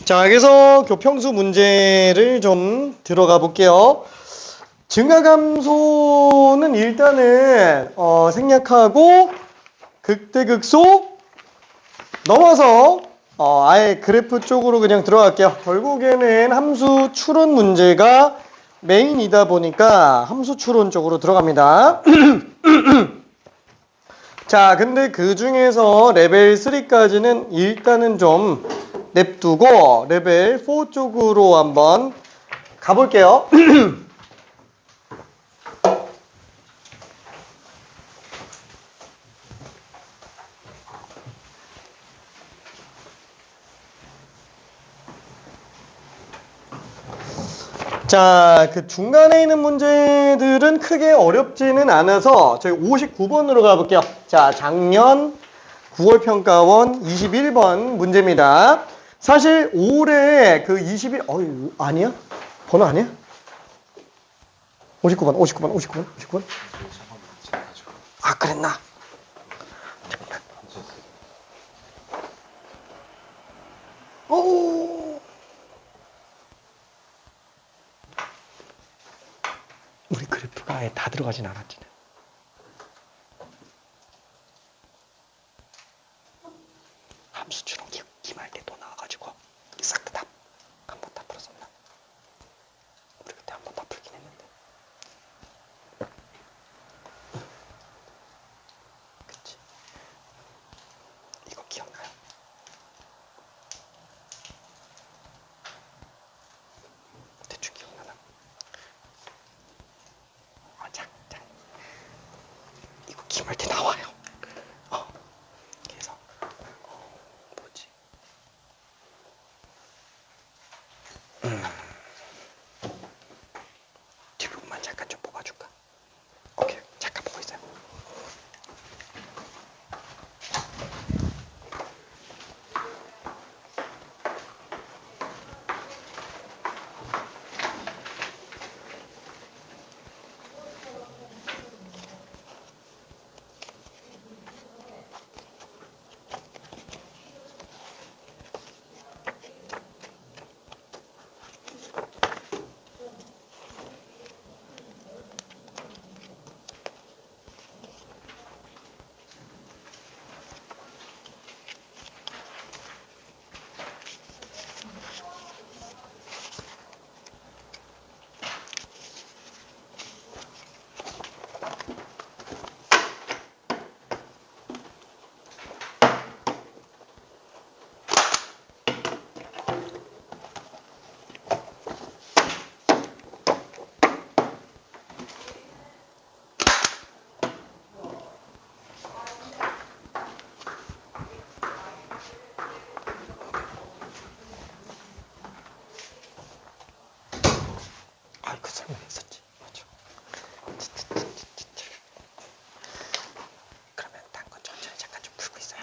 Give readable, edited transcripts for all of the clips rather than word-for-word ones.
자, 여기서 교평수 문제를 좀 들어가 볼게요. 증가감소는 일단은 생략하고 극대극소 넘어서 아예 그래프 쪽으로 그냥 들어갈게요. 결국에는 함수 추론 문제가 메인이다 보니까 함수 추론 쪽으로 들어갑니다. 자, 근데 그 중에서 레벨 3까지는 일단은 좀 냅두고 레벨 4 쪽으로 한번 가볼게요. 자, 그 중간에 있는 문제들은 크게 어렵지는 않아서 저희 59번으로 가볼게요. 자, 작년 9월 평가원 21번 문제입니다. 사실 올해 그 21, 아니야? 번호 아니야? 59번. 아, 그랬나? 오. 우리 그래프가 아예 다 들어가진 않았지. 함수 추론 기말 때 또 나와가지고 싹 다 한 번 다 풀었었나? 우리 그때 한 번 다 풀긴 했는데. 그치? 이거 기억나요? 대충 기억나나? 자. 이거 기말 때 나와요. 그래서 뭐지? 뒷부분만 잠깐 좀 뽑아줄까? 오케이, 잠깐 보고 있어요. 그 설명했었지. 맞아. 그러면 딴 건 천천히 잠깐 좀 풀고 있어요.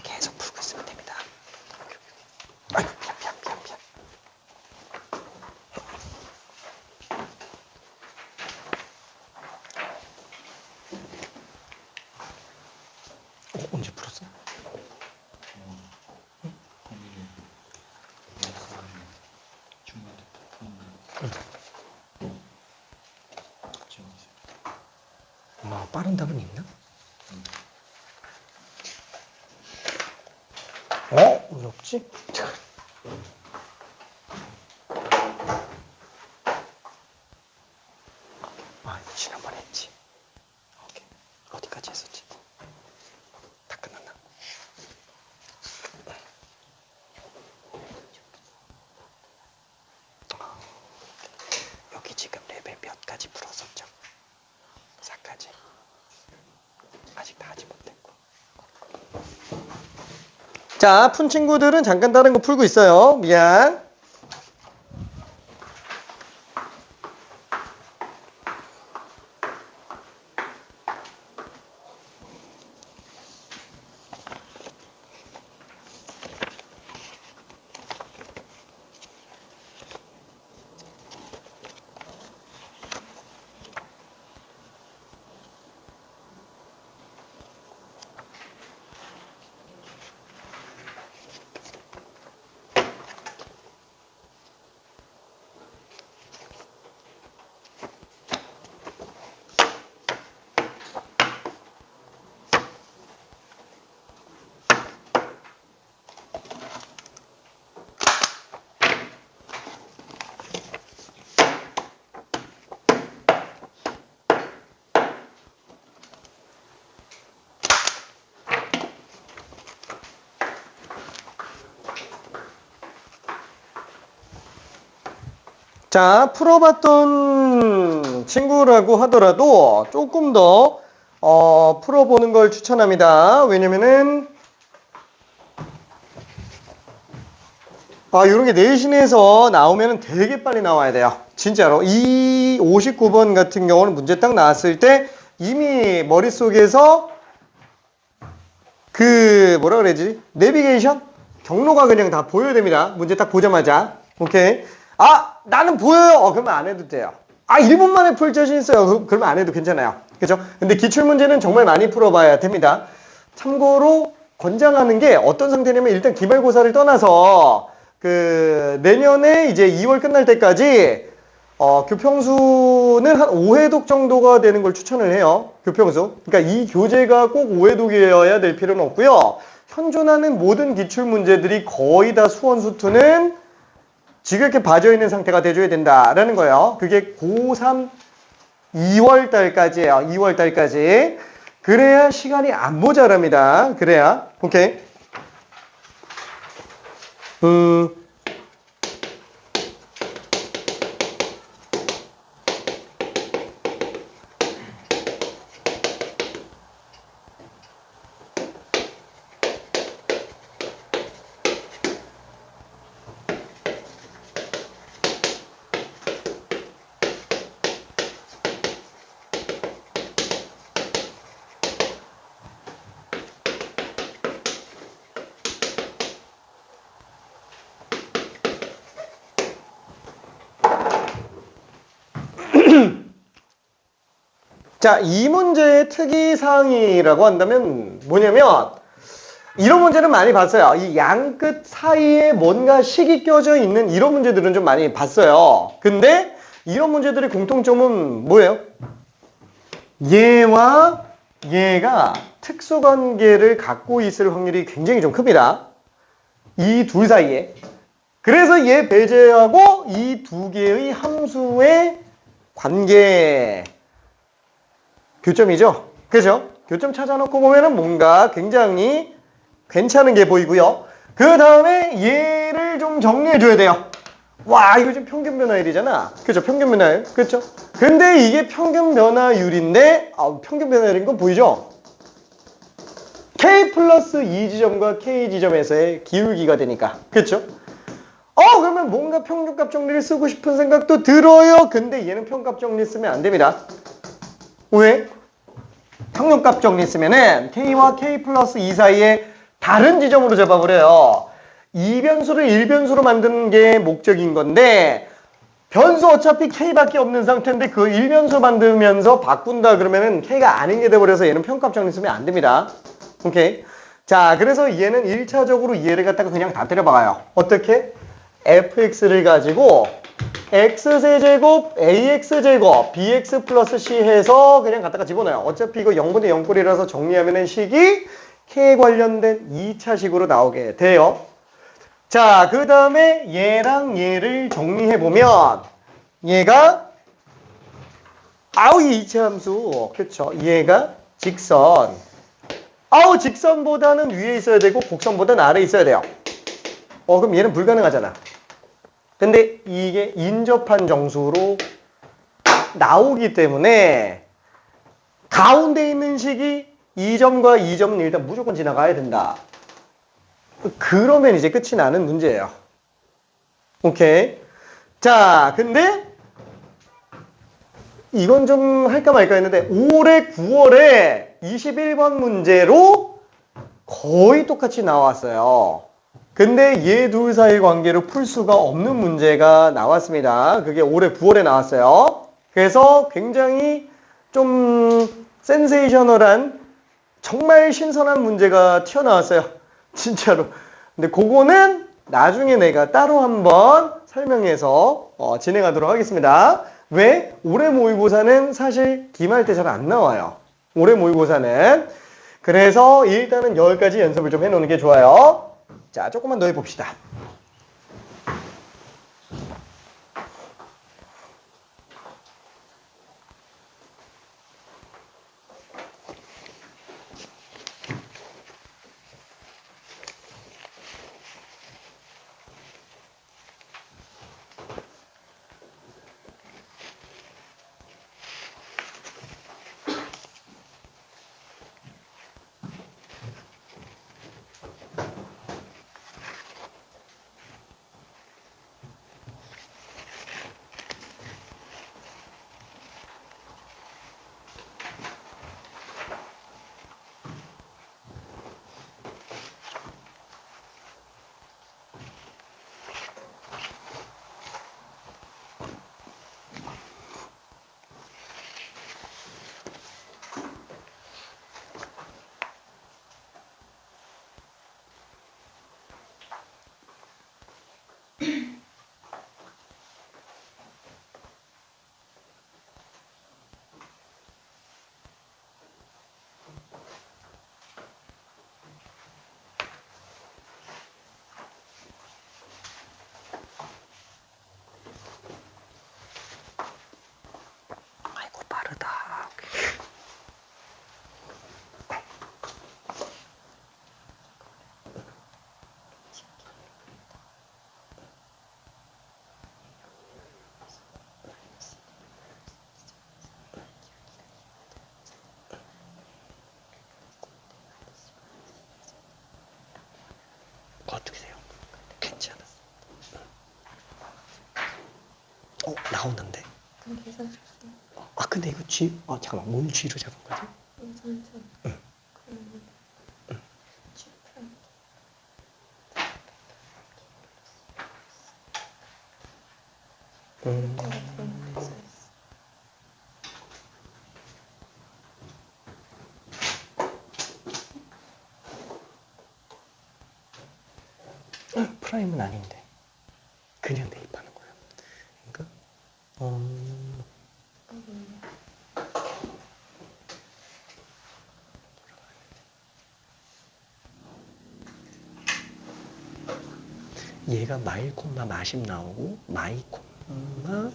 계속 풀고 있으면 됩니다. 아이고, 미안. 언제 풀었어? 엄마가 빠른 답은 있나? 왜 없지? 지난번에 했지. 오케이. 어디까지 했었지? 다 끝났나? 여기 지금 레벨 몇 가지 풀었었죠? 4까지. 아직 다 하지 못했고. 자, 푼 친구들은 잠깐 다른 거 풀고 있어요. 미안. 자, 풀어봤던 친구라고 하더라도 조금 더 풀어보는 걸 추천합니다. 왜냐면은 이런 게 내신에서 나오면 되게 빨리 나와야 돼요. 진짜로. 이 59번 같은 경우는 문제 딱 나왔을 때 이미 머릿속에서 그 뭐라 그래야지? 내비게이션? 경로가 그냥 다 보여야 됩니다. 문제 딱 보자마자. 오케이. 나는 보여요. 그러면 안 해도 돼요. 1분 만에 풀 자신 있어요. 그러면 안 해도 괜찮아요. 그죠? 근데 기출문제는 정말 많이 풀어봐야 됩니다. 참고로 권장하는 게 어떤 상태냐면 일단 기말고사를 떠나서 내년에 이제 2월 끝날 때까지 교평수는 한 5회독 정도가 되는 걸 추천을 해요. 교평수. 그러니까 이 교재가 꼭 5회독이어야 될 필요는 없고요. 현존하는 모든 기출문제들이 거의 다 수원수투는 지겹게 봐져 있는 상태가 돼줘야 된다라는 거예요. 그게 고3 2월 달까지예요. 2월 달까지. 그래야 시간이 안 모자랍니다. 그래야. 오케이. 자, 이 문제의 특이사항이라고 한다면 뭐냐면 이런 문제는 많이 봤어요. 이 양 끝 사이에 뭔가 식이 껴져 있는 이런 문제들은 좀 많이 봤어요. 근데 이런 문제들의 공통점은 뭐예요? 얘와 얘가 특수관계를 갖고 있을 확률이 굉장히 좀 큽니다. 이 둘 사이에. 그래서 얘 배제하고 이 두 개의 함수의 관계 교점이죠. 그죠? 교점 찾아놓고 보면은 뭔가 굉장히 괜찮은 게 보이고요. 그 다음에 얘를 좀 정리해줘야 돼요. 와, 이거 지금 평균 변화율이잖아. 그죠? 평균 변화율. 그렇죠? 근데 이게 평균 변화율인데, 평균 변화율인 거 보이죠? K 플러스 2지점과 K지점에서의 기울기가 되니까. 그렇죠? 그러면 뭔가 평균값 정리를 쓰고 싶은 생각도 들어요. 근데 얘는 평균값 정리 쓰면 안 됩니다. 왜? 평균값 정리 쓰면은 K와 K 플러스 2 사이에 다른 지점으로 잡아버려요. 이 변수를 1변수로 만드는 게 목적인 건데 변수 어차피 K밖에 없는 상태인데 그 1변수 만들면서 바꾼다 그러면은 K가 아닌 게 돼버려서 얘는 평값 정리 쓰면 안 됩니다. 오케이. 자, 그래서 얘는 1차적으로 얘를 갖다가 그냥 다 때려박아요. 어떻게? fx를 가지고 x세제곱, ax제곱, bx 플러스 c 해서 그냥 갖다가 집어넣어요. 어차피 이거 0분의 0꼴이라서 정리하면은 식이 K에 관련된 2차식으로 나오게 돼요. 자, 그 다음에 얘랑 얘를 정리해보면 얘가 이 이차함수. 그쵸? 얘가 직선. 직선보다는 위에 있어야 되고 곡선보다는 아래에 있어야 돼요. 그럼 얘는 불가능하잖아. 근데 이게 인접한 정수로 나오기 때문에 가운데 있는 식이 2점과 2점은 일단 무조건 지나가야 된다. 그러면 이제 끝이 나는 문제예요. 오케이. 자, 근데 이건 좀 할까 말까 했는데 올해 9월에 21번 문제로 거의 똑같이 나왔어요. 근데 얘 둘 사이 관계로 풀 수가 없는 문제가 나왔습니다. 그게 올해 9월에 나왔어요. 그래서 굉장히 좀 센세이셔널한 정말 신선한 문제가 튀어나왔어요. 진짜로. 근데 그거는 나중에 내가 따로 한번 설명해서 진행하도록 하겠습니다. 왜? 올해 모의고사는 사실 기말 때 잘 안 나와요. 올해 모의고사는. 그래서 일단은 여기까지 연습을 좀 해놓는 게 좋아요. 자, 조금만 더 해봅시다. 아이고 빠르다. 어떻게 돼요? 괜찮아. 나오는데. 그럼 계산 실수. 근데 이거 G, 잠깐만, 뭘 G로 잡은 거지? 괜찮죠? 응. 그러면 G 프라임. 이거가 들어있는 거 있어. 프라임은 아닌데. 그냥 대입하는 거야. 그러니까, 얘가 마일 콤마 마십 나오고 마이 콤마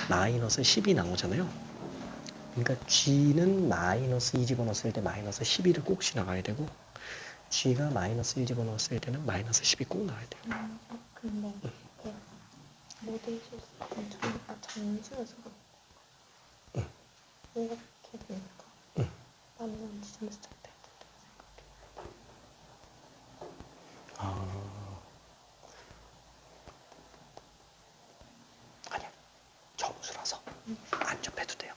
마이너스 10이 나오잖아요. 그러니까 G는 마이너스 2 집어넣었을 때 마이너스 12를 꼭 지나가야 되고 G가 마이너스 1 집어넣었을 때는 마이너스 10이 꼭 나와야 돼요. 근데 이게 모델 실수는 저희가 정수여서 그렇고 이렇게 되니까 나는 점수 잘 때. 아니야. 점수라서 안 접해도 돼요.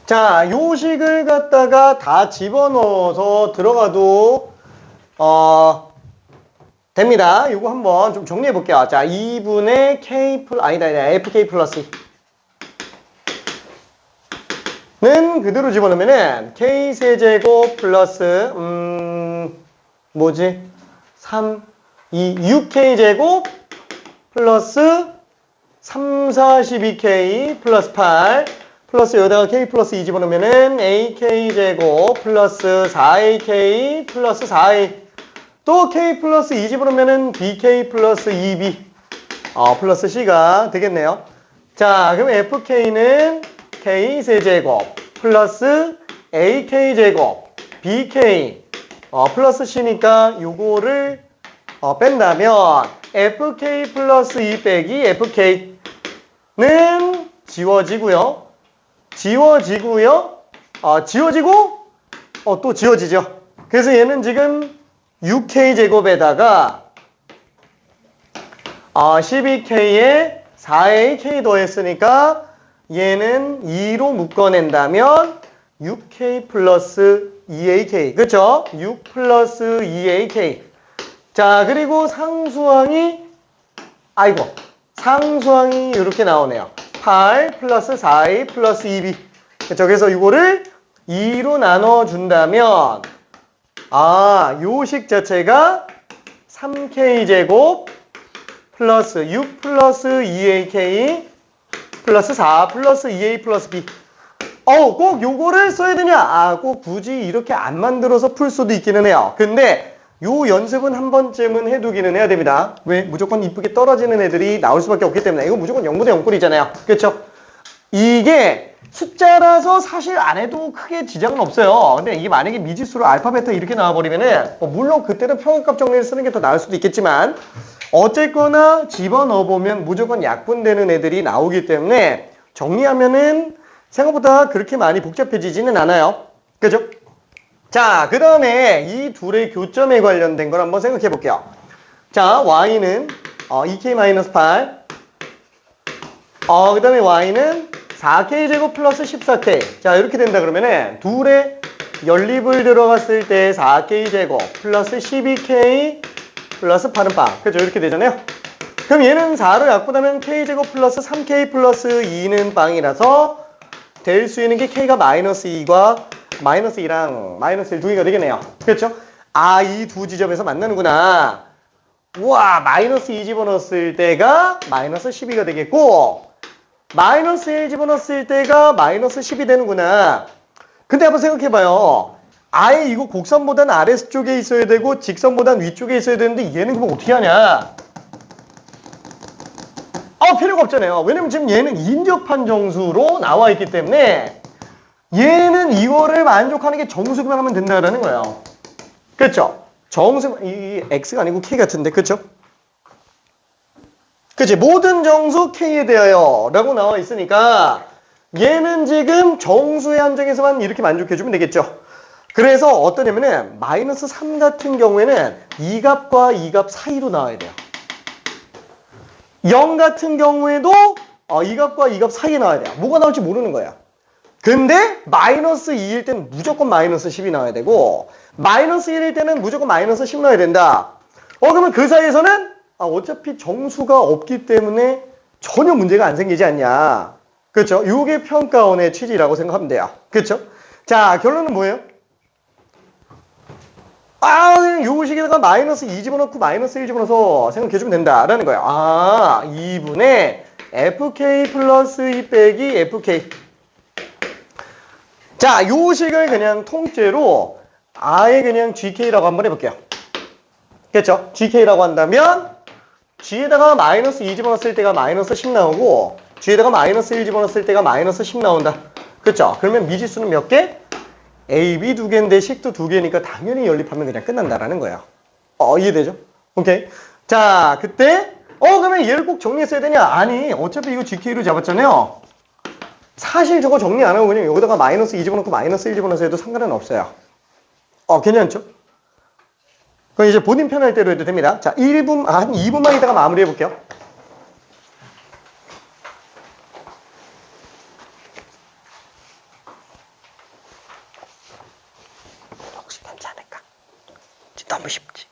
자, 요식을 갖다가 다 집어넣어서 들어가도 됩니다. 요거 한번 좀 정리해 볼게요. 자, 2분의 K 아니다, FK 플러스 2는 그대로 집어넣으면은 K 세제곱 플러스 뭐지? 3, 2, 6K 제곱 플러스 3, 4, 12K 플러스 8 플러스 여기다가 K 플러스 2 집어넣으면은 AK 제곱 플러스 4AK 플러스 4A 또 K 플러스 2 집어넣으면은 BK 플러스 2B 플러스 C가 되겠네요. 자, 그럼 FK는 K 세제곱 플러스 AK 제곱 BK 플러스 C니까 요거를 뺀다면 FK 플러스 2 빼기 FK는 지워지고요. 지워지고 또 지워지죠. 그래서 얘는 지금 6K제곱에다가 12K에 4AK 더했으니까 얘는 2로 묶어낸다면 6K 플러스 2AK 그쵸? 6 플러스 2AK 자 그리고 상수항이 이렇게 나오네요. 8 플러스 4A 플러스 2B 그쵸? 그래서 이거를 2로 나눠준다면 요식 자체가 3K제곱 플러스 6 플러스 2AK 플러스 4 플러스 2A 플러스 B 꼭 요거를 써야 되냐? 꼭 굳이 이렇게 안 만들어서 풀 수도 있기는 해요. 근데 요 연습은 한 번쯤은 해두기는 해야 됩니다. 왜? 무조건 이쁘게 떨어지는 애들이 나올 수밖에 없기 때문에 이거 무조건 0분의 0꼴이잖아요. 그렇죠? 이게 숫자라서 사실 안 해도 크게 지장은 없어요. 근데 이게 만약에 미지수로 알파, 베타 이렇게 나와버리면은 물론 그때는 평균값 정리를 쓰는 게 더 나을 수도 있겠지만 어쨌거나 집어넣어보면 무조건 약분되는 애들이 나오기 때문에 정리하면은 생각보다 그렇게 많이 복잡해지지는 않아요. 그죠? 자, 그 다음에 이 둘의 교점에 관련된 걸 한번 생각해 볼게요. 자, y는 2k-8. 그 다음에 y는 4k제곱 플러스 14k. 자, 이렇게 된다 그러면은 둘의 연립을 들어갔을 때 4k제곱 플러스 12k 플러스 8은 빵. 그죠? 이렇게 되잖아요. 그럼 얘는 4로 약분하면 k제곱 플러스 3k 플러스 2는 빵이라서 될 수 있는 게 k가 마이너스 2과 마이너스 2랑 마이너스 1 두 개가 되겠네요. 그렇죠? 아, 이 두 지점에서 만나는구나. 우와, 마이너스 2 집어넣었을 때가 마이너스 12가 되겠고 마이너스 1 집어넣었을 때가 마이너스 10이 되는구나. 근데 한번 생각해봐요. 아예 이거 곡선보단 아래쪽에 있어야 되고 직선보단 위쪽에 있어야 되는데 얘는 그럼 어떻게 하냐? 필요가 없잖아요. 왜냐면 지금 얘는 인접한 정수로 나와 있기 때문에 얘는 이거를 만족하는 게 정수기만 하면 된다라는 거예요. 그렇죠? 정수, 이 x가 아니고 k 같은데, 그렇죠? 그치? 모든 정수 k에 대하여 라고 나와 있으니까 얘는 지금 정수의 한정에서만 이렇게 만족해주면 되겠죠. 그래서 어떠냐면은 마이너스 3 같은 경우에는 이 값과 이 값 사이로 나와야 돼요. 0 같은 경우에도 이 값과 이 값 사이에 나와야 돼요. 뭐가 나올지 모르는 거야. 근데 마이너스 2일 때는 무조건 마이너스 10이 나와야 되고 마이너스 1일 때는 무조건 마이너스 10 나와야 된다. 그러면 그 사이에서는 어차피 정수가 없기 때문에 전혀 문제가 안 생기지 않냐. 그렇죠? 이게 평가원의 취지라고 생각하면 돼요. 그렇죠? 자, 결론은 뭐예요? 그냥 요식에다가 마이너스 2 집어넣고 마이너스 1 집어넣어서 생각해주면 된다라는 거예요. 2분의 fk 플러스 2 빼기 fk. 자, 요식을 그냥 통째로 아예 그냥 gk라고 한번 해볼게요. 그렇죠? gk라고 한다면 g에다가 마이너스 2 집어넣었을 때가 마이너스 10 나오고 g에다가 마이너스 1 집어넣었을 때가 마이너스 10 나온다. 그렇죠? 그러면 미지수는 몇 개? A, B 두 개인데 식도 두 개니까 당연히 연립하면 그냥 끝난다라는 거예요. 이해되죠? 오케이. 자, 그때 그러면 얘를 꼭 정리했어야 되냐? 아니, 어차피 이거 GK로 잡았잖아요. 사실 저거 정리 안 하고 그냥 여기다가 마이너스 2 집어넣고 마이너스 1 집어넣어서 해도 상관은 없어요. 괜찮죠? 그럼 이제 본인 편할 대로 해도 됩니다. 자, 1분, 한 2분만 있다가 마무리해 볼게요. 혹시 괜찮을까? 너무 쉽지?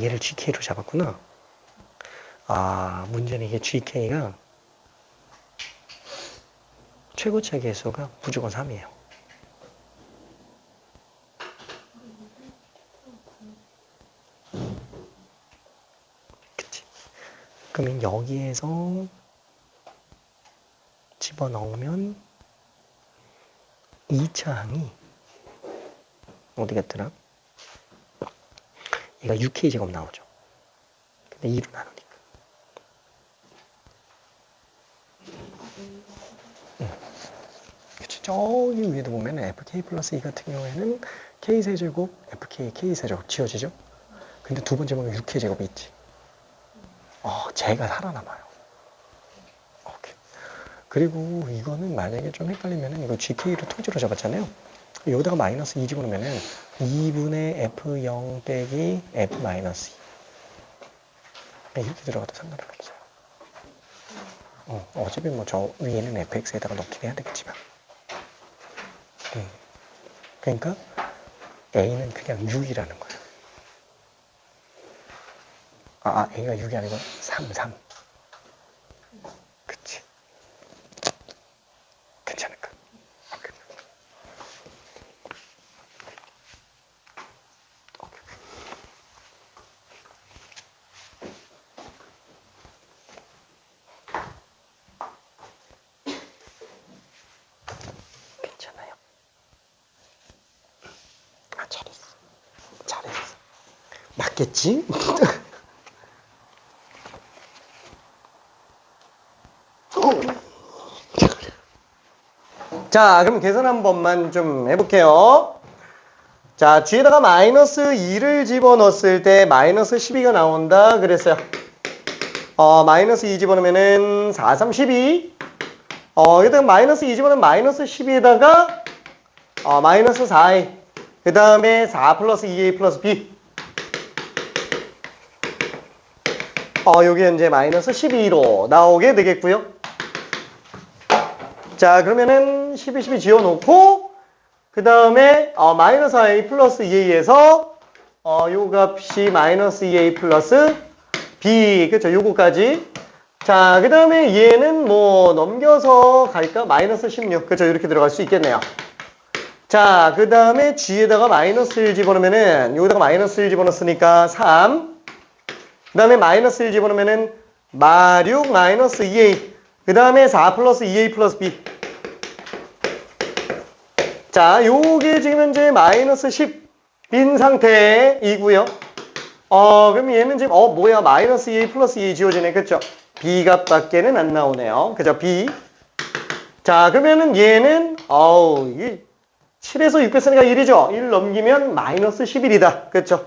얘를 GK로 잡았구나. 문제는 이게 GK가 최고차 계수가 무조건 3이에요. 그러면 여기에서 집어넣으면 2차 항이 어디 갔더라? 얘가 6K 제곱 나오죠. 근데 2로 나누니까. 그치, 저기 위에도 보면 FK 플러스 2 같은 경우에는 K 세제곱, FK, K 세제곱 지워지죠? 근데 두 번째 보면 6K 제곱이 있지. 쟤가 살아남아요. 오케이. 그리고 이거는 만약에 좀 헷갈리면은 이거 GK를 통째로 잡았잖아요. 여기다가 마이너스 2 집어넣으면은 2분의 F0 빼기 F 마이너스 2. 이렇게 들어가도 상관은 없어요. 어차피 뭐 저 위에는 fx에다가 넣긴 해야 되겠지만. 그러니까 a는 그냥 6이라는 거예요. a가 6이 아니고 3. 그치. 괜찮을까? 괜찮아요. 잘했어. 맞겠지? 자, 그럼 계산 한 번만 좀 해볼게요. 자, 뒤에다가 마이너스 2를 집어넣었을 때 마이너스 12가 나온다 그랬어요. 마이너스 2 집어넣으면은 4, 3, 12. 여기다가 마이너스 2 집어넣으면 마이너스 12에다가 마이너스 4a. 그 다음에 4 플러스 2a 플러스 b. 요게 이제 마이너스 12로 나오게 되겠고요. 자, 그러면은 12 지워놓고 그 다음에 마이너스 a 플러스 2a에서 요 값이 마이너스 2a 플러스 b, 그쵸? 요거까지. 자, 그 다음에 얘는 뭐 넘겨서 갈까? 마이너스 16, 그쵸? 이렇게 들어갈 수 있겠네요. 자, 그 다음에 g에다가 마이너스 1 집어넣으면은 여기다가 마이너스 1 집어넣었으니까 3. 그 다음에 마이너스 1 집어넣으면은 마륙 마이너스 2a. 그 다음에 4 플러스 2a 플러스 b. 자, 요게 지금 현재 마이너스 10인 상태이고요. 그럼 얘는 지금 뭐야? 마이너스 2a 플러스 2a 지워지네. 그쵸? b 값밖에는 안 나오네요. 그죠? b. 자, 그러면은 얘는 이게 7에서 6 뺐으니까 1이죠? 1 넘기면 마이너스 11이다. 그쵸?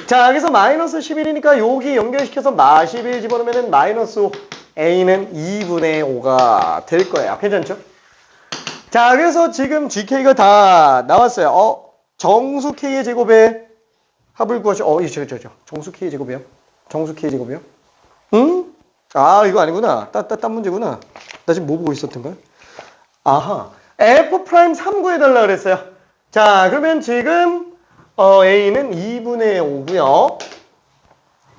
자, 여기서 마이너스 11이니까 여기 연결시켜서 마 11 집어넣으면 마이너스 5. a는 2분의 5가 될 거예요. 괜찮죠? 자, 그래서 지금 gk가 다 나왔어요. 정수 k의 제곱에 합을 구하시. 정수 k의 제곱이요? 정수 k의 제곱이요? 응? 이거 아니구나. 딴 문제구나. 나 지금 뭐 보고 있었던 거야? 아하. f 프라임 3 구해달라 그랬어요. 자, 그러면 지금 a는 2분의 5고요.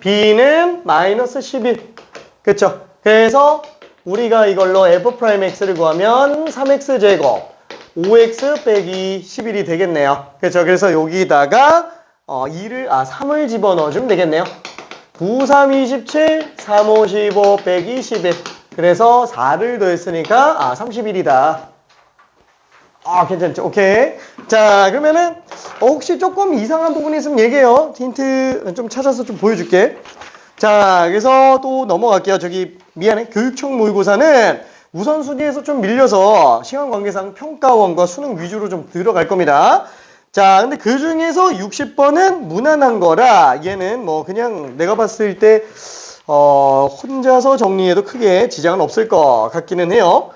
b는 마이너스 11. 그쵸? 그래서 우리가 이걸로 f 프라임 x를 구하면 3x 제곱 5x 빼기 11이 되겠네요. 그렇죠? 그래서 여기다가 3을 집어넣어주면 되겠네요. 9, 3, 27, 3, 5, 15 빼기 11. 그래서 4를 더했으니까 31이다. 괜찮죠? 오케이. 자, 그러면은 혹시 조금 이상한 부분이 있으면 얘기해요. 힌트 좀 찾아서 좀 보여줄게. 자, 그래서 또 넘어갈게요. 미안해. 교육청 모의고사는 우선순위에서 좀 밀려서 시간 관계상 평가원과 수능 위주로 좀 들어갈 겁니다. 자, 근데 그 중에서 60번은 무난한 거라 얘는 뭐 그냥 내가 봤을 때 혼자서 정리해도 크게 지장은 없을 것 같기는 해요.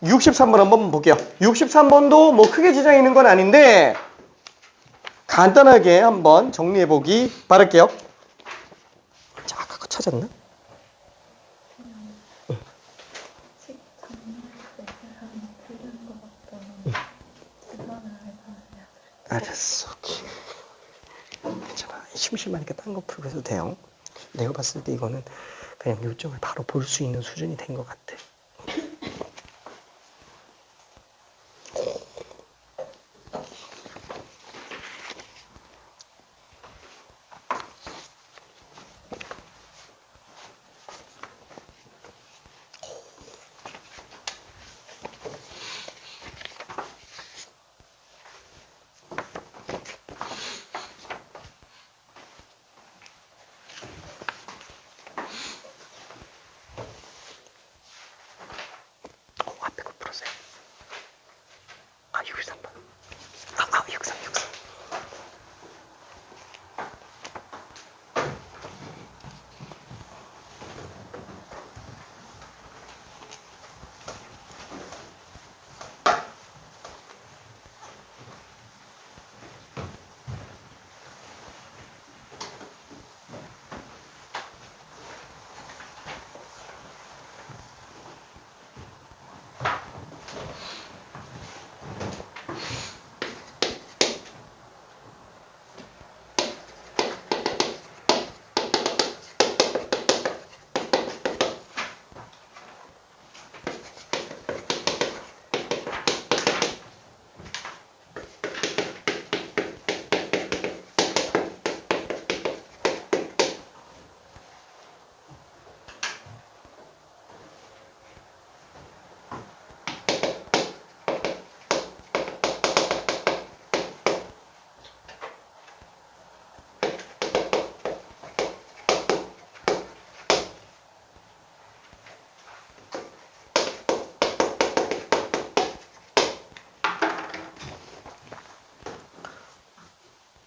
63번 한번 볼게요. 63번도 뭐 크게 지장이 있는 건 아닌데 간단하게 한번 정리해 보기 바랄게요. 자, 아까 거 찾았나? 알았어. 괜찮아. 심심하니까 딴 거 풀고 해도 돼요. 내가 봤을 때 이거는 그냥 요점을 바로 볼 수 있는 수준이 된 것 같아.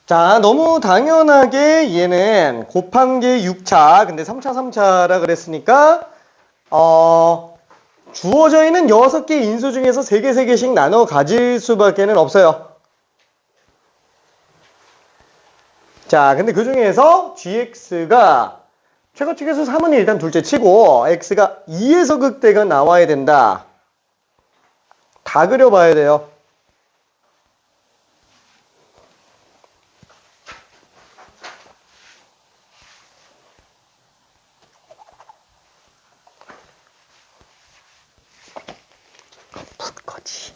자, 너무 당연하게 얘는 곱한 게 6차, 근데 3차, 3차라 그랬으니까, 주어져 있는 6개 인수 중에서 3개, 3개씩 나눠 가질 수밖에는 없어요. 자, 근데 그 중에서 gx가 최고축에서 3은 일단 둘째 치고, x가 2에서 극대가 나와야 된다. 다 그려봐야 돼요. 거지.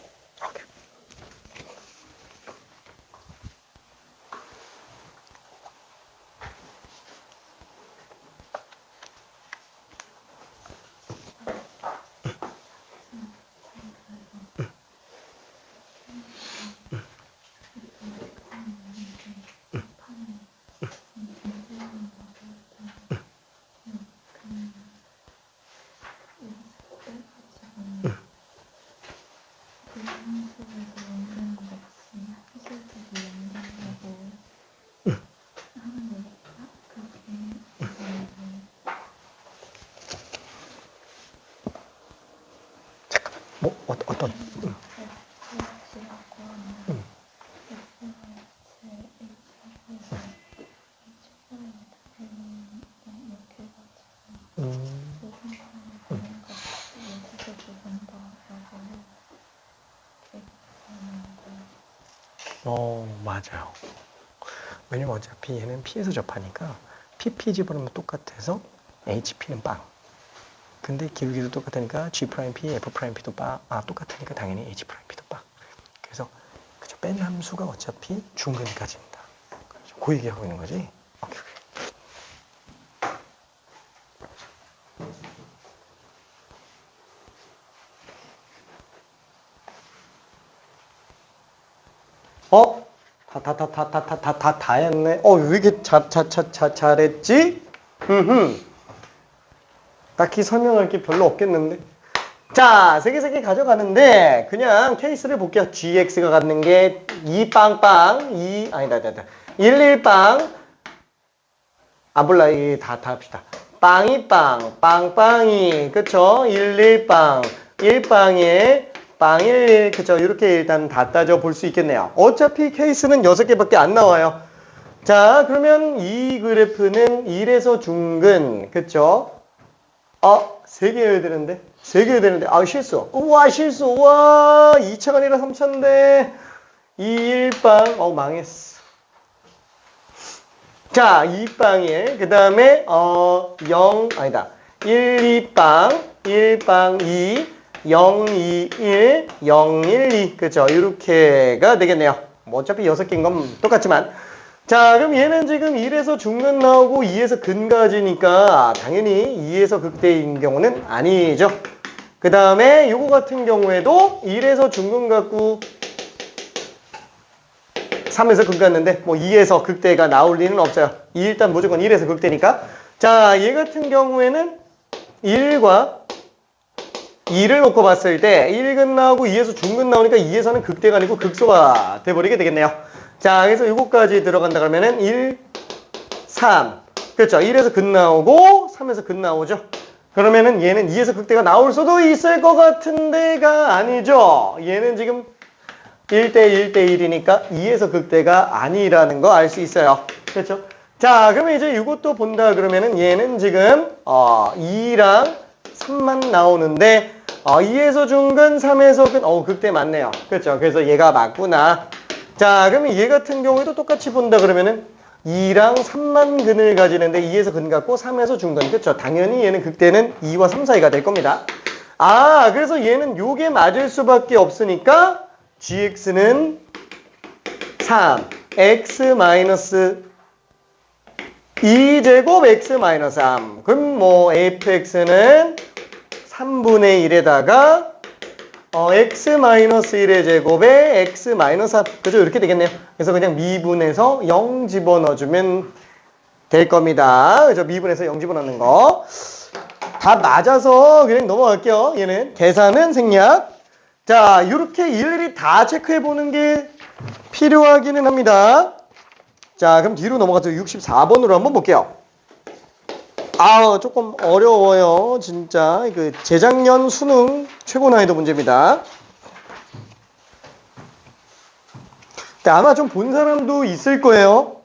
뭐 어떤? 맞아요. 왜냐면 어차피 얘는 P에서 접하니까 PP 집어넣으면 똑같아서 HP는 빵. 근데 기울기도 똑같으니까 G'P, F'P도 빵. 똑같으니까 당연히 H'P도 빵. 그래서 그죠? 뺀 함수가 어차피 중근까지입니다. 그렇죠? 그 얘기하고 있는 거지. 오케이. 다 했네. 왜 이렇게 잘했지? 딱히 설명할 게 별로 없겠는데. 자, 세 개 가져가는데, 그냥 케이스를 볼게요. gx가 갖는 게 2빵빵, 11빵, 몰라, 다 합시다. 빵이빵, 빵빵이, 그쵸? 11빵, 1빵에, 빵 11, 그쵸? 이렇게 일단 다 따져 볼 수 있겠네요. 어차피 케이스는 6개밖에 안 나와요. 자, 그러면 이 그래프는 1에서 중근, 그쵸? 3개여야 되는데? 3개여야 되는데, 실수. 우와, 실수. 우와, 2차가 아니라 3차인데. 2빵, 망했어. 자, 2빵에, 그 다음에, 1빵, 1빵 2, 0, 2, 1, 0, 1, 2. 그죠? 이렇게가 되겠네요. 뭐 어차피 6개인 건 똑같지만. 자, 그럼 얘는 지금 1에서 중근 나오고 2에서 근까지니까 당연히 2에서 극대인 경우는 아니죠. 그 다음에 요거 같은 경우에도 1에서 중근 갖고 3에서 극 갔는데 뭐 2에서 극대가 나올 리는 없어요. 일단 무조건 1에서 극대니까. 자, 얘 같은 경우에는 1과 2를 놓고 봤을 때 1근 나오고 2에서 중근 나오니까 2에서는 극대가 아니고 극소가 돼버리게 되겠네요. 자, 그래서 이거까지 들어간다 그러면은 1, 3. 그렇죠. 1에서 근 나오고 3에서 근 나오죠. 그러면은 얘는 2에서 극대가 나올 수도 있을 것 같은데가 아니죠. 얘는 지금 1대 1대 1이니까 2에서 극대가 아니라는 거 알 수 있어요. 그렇죠. 자, 그러면 이제 이것도 본다 그러면은 얘는 지금 2랑 3만 나오는데 2에서 중근, 3에서 근, 극대 맞네요. 그렇죠. 그래서 얘가 맞구나. 자, 그러면 얘 같은 경우에도 똑같이 본다 그러면은 2랑 3만 근을 가지는데 2에서 근 같고 3에서 중근. 그렇죠. 당연히 얘는 극대는 2와 3 사이가 될 겁니다. 그래서 얘는 요게 맞을 수밖에 없으니까 gx는 3, x 마이너스 2제곱 x 마이너스 3. 그럼 뭐 fx는 3분의 1에다가 x 마이너스 1의 제곱에 x 마이너스 3. 그죠? 이렇게 되겠네요. 그래서 그냥 미분해서 0 집어넣어주면 될 겁니다. 그죠? 미분해서 0 집어넣는 거. 다 맞아서 그냥 넘어갈게요. 얘는 계산은 생략. 자, 이렇게 일일이 다 체크해 보는 게 필요하기는 합니다. 자, 그럼 뒤로 넘어가서 64번으로 한번 볼게요. 조금 어려워요. 진짜. 재작년 수능 최고 난이도 문제입니다. 근데 아마 좀 본 사람도 있을 거예요.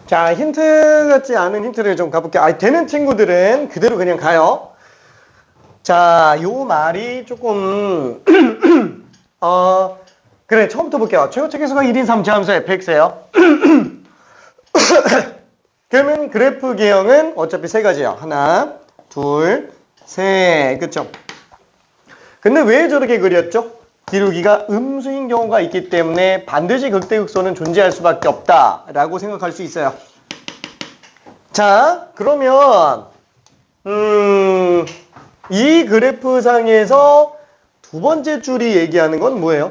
자, 힌트 같지 않은 힌트를 좀 가볼게요. 되는 친구들은 그대로 그냥 가요. 자, 요 말이 조금, 그래, 처음부터 볼게요. 최고 체계수가 1인 3차 함수 fx예요. 그러면 그래프 개형은 어차피 세 가지예요. 하나, 둘, 셋. 그쵸? 근데 왜 저렇게 그렸죠? 기울기가 음수인 경우가 있기 때문에 반드시 극대극소는 존재할 수밖에 없다라고 생각할 수 있어요. 자, 그러면 이 그래프상에서 두 번째 줄이 얘기하는 건 뭐예요?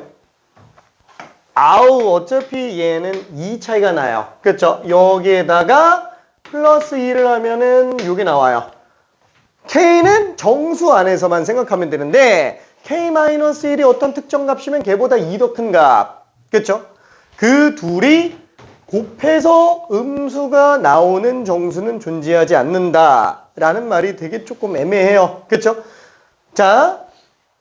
아우, 어차피 얘는 2 차이가 나요. 그쵸? 여기에다가 플러스 2를 하면은 이게 나와요. K는 정수 안에서만 생각하면 되는데 K-1이 어떤 특정 값이면 걔보다 2 더 큰 값. 그쵸? 그 둘이 곱해서 음수가 나오는 정수는 존재하지 않는다라는 말이 되게 조금 애매해요. 그쵸? 자,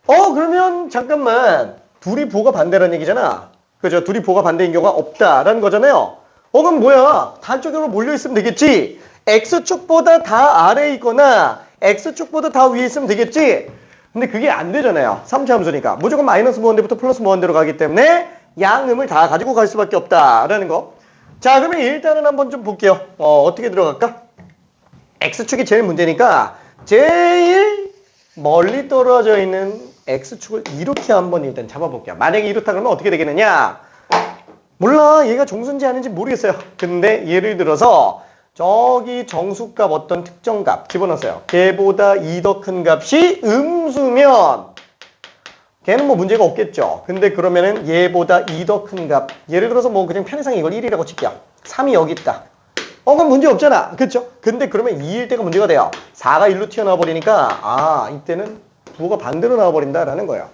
그러면 잠깐만. 둘이 보가 반대라는 얘기잖아. 그죠? 둘이 보가 반대인 경우가 없다라는 거잖아요. 그럼 뭐야? 단쪽으로 몰려있으면 되겠지? X축보다 다 아래에 있거나 X축보다 다 위에 있으면 되겠지? 근데 그게 안 되잖아요. 3차 함수니까. 무조건 마이너스 무한대부터 플러스 무한대로 가기 때문에 양음을 다 가지고 갈 수밖에 없다라는 거. 자, 그러면 일단은 한번 좀 볼게요. 어떻게 들어갈까? X축이 제일 문제니까 제일 멀리 떨어져 있는 X축을 이렇게 한번 일단 잡아볼게요. 만약에 이렇다 그러면 어떻게 되겠느냐? 몰라. 얘가 정수인지 아닌지 모르겠어요. 근데 예를 들어서 저기 정수값 어떤 특정 값 집어넣었어요. 걔보다 2 더 큰 값이 음수면 걔는 뭐 문제가 없겠죠. 근데 그러면은 얘보다 2 더 큰 값, 예를 들어서 뭐 그냥 편의상 이걸 1이라고 칠게요. 3이 여기 있다. 그럼 문제 없잖아. 그쵸? 근데 그러면 2일 때가 문제가 돼요. 4가 1로 튀어나와 버리니까 이때는 부호가 반대로 나와버린다라는 거예요.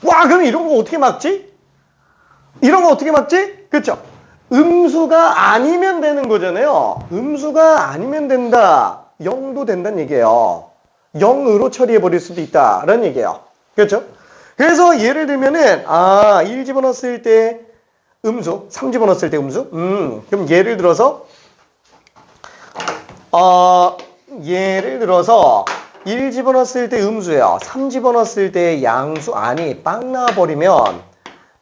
와, 그럼 이런 거 어떻게 막지? 이런 거 어떻게 막지? 그쵸? 음수가 아니면 되는 거잖아요. 음수가 아니면 된다. 0도 된다는 얘기예요. 0으로 처리해버릴 수도 있다라는 얘기예요. 그렇죠? 그래서 예를 들면은 1 집어넣었을 때 음수, 3 집어넣었을 때 음수. 그럼 예를 들어서 1 집어넣었을 때 음수예요. 3 집어넣었을 때 양수 아니 빵 나와버리면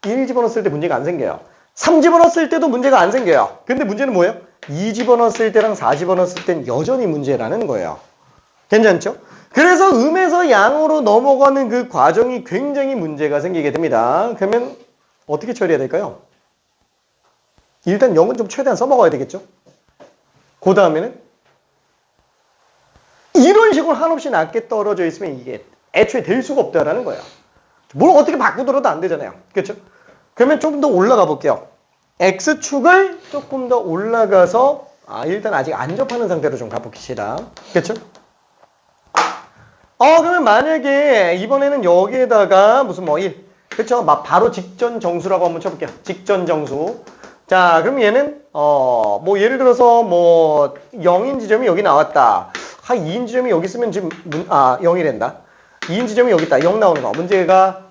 1 집어넣었을 때 문제가 안 생겨요. 3 집어넣었을 때도 문제가 안 생겨요. 근데 문제는 뭐예요? 2 집어넣었을 때랑 4 집어넣었을 땐 여전히 문제라는 거예요. 괜찮죠? 그래서 음에서 양으로 넘어가는 그 과정이 굉장히 문제가 생기게 됩니다. 그러면 어떻게 처리해야 될까요? 일단 0은 좀 최대한 써먹어야 되겠죠? 그 다음에는 이런 식으로 한없이 낮게 떨어져 있으면 이게 애초에 될 수가 없다라는 거예요. 뭘 어떻게 바꾸더라도 안 되잖아요. 그렇죠? 그러면 조금 더 올라가 볼게요. X축을 조금 더 올라가서 일단 아직 안 접하는 상태로 좀 가봅시다. 그렇죠? 그러면 만약에 이번에는 여기에다가 무슨 1. 그쵸? 막 바로 직전 정수라고 한번 쳐볼게요. 직전 정수. 자, 그럼 얘는, 예를 들어서 0인 지점이 여기 나왔다. 2인 지점이 여기 있으면 지금, 0이 된다. 2인 지점이 여기 있다. 0 나오는 거. 문제가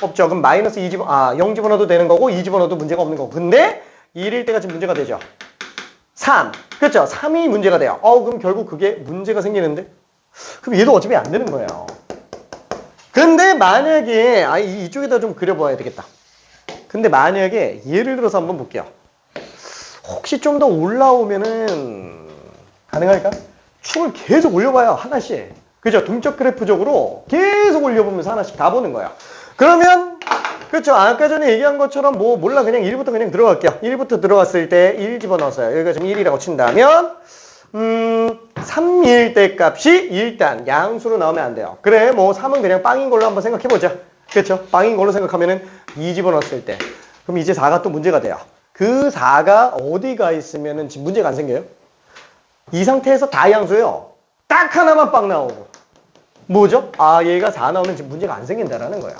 없죠. 그럼 마이너스 0 집어넣어도 되는 거고, 2 집어넣어도 문제가 없는 거고. 근데 1일 때가 지금 문제가 되죠. 3. 그쵸? 3이 문제가 돼요. 그럼 결국 그게 문제가 생기는데? 그럼 얘도 어차피 안 되는 거예요. 근데 만약에 이쪽에다 좀 그려봐야 되겠다. 근데 만약에 예를 들어서 한번 볼게요. 혹시 좀 더 올라오면은 가능할까? 축을 계속 올려봐요. 하나씩. 그죠? 동적 그래프적으로 계속 올려보면서 하나씩 다 보는 거예요. 그러면 그렇죠. 아까 전에 얘기한 것처럼 몰라 그냥 1부터 그냥 들어갈게요. 1부터 들어갔을 때 1 집어넣었어요. 여기가 지금 1이라고 친다면 3일 때 값이 일단 양수로 나오면 안 돼요. 그래 3은 그냥 빵인 걸로 한번 생각해보자. 그렇죠? 빵인 걸로 생각하면은 2 집어넣었을 때 그럼 이제 4가 또 문제가 돼요. 그 4가 어디가 있으면은 지금 문제가 안 생겨요? 이 상태에서 다 양수예요. 딱 하나만 빵 나오고 뭐죠? 얘가 4 나오면 지금 문제가 안 생긴다라는 거예요.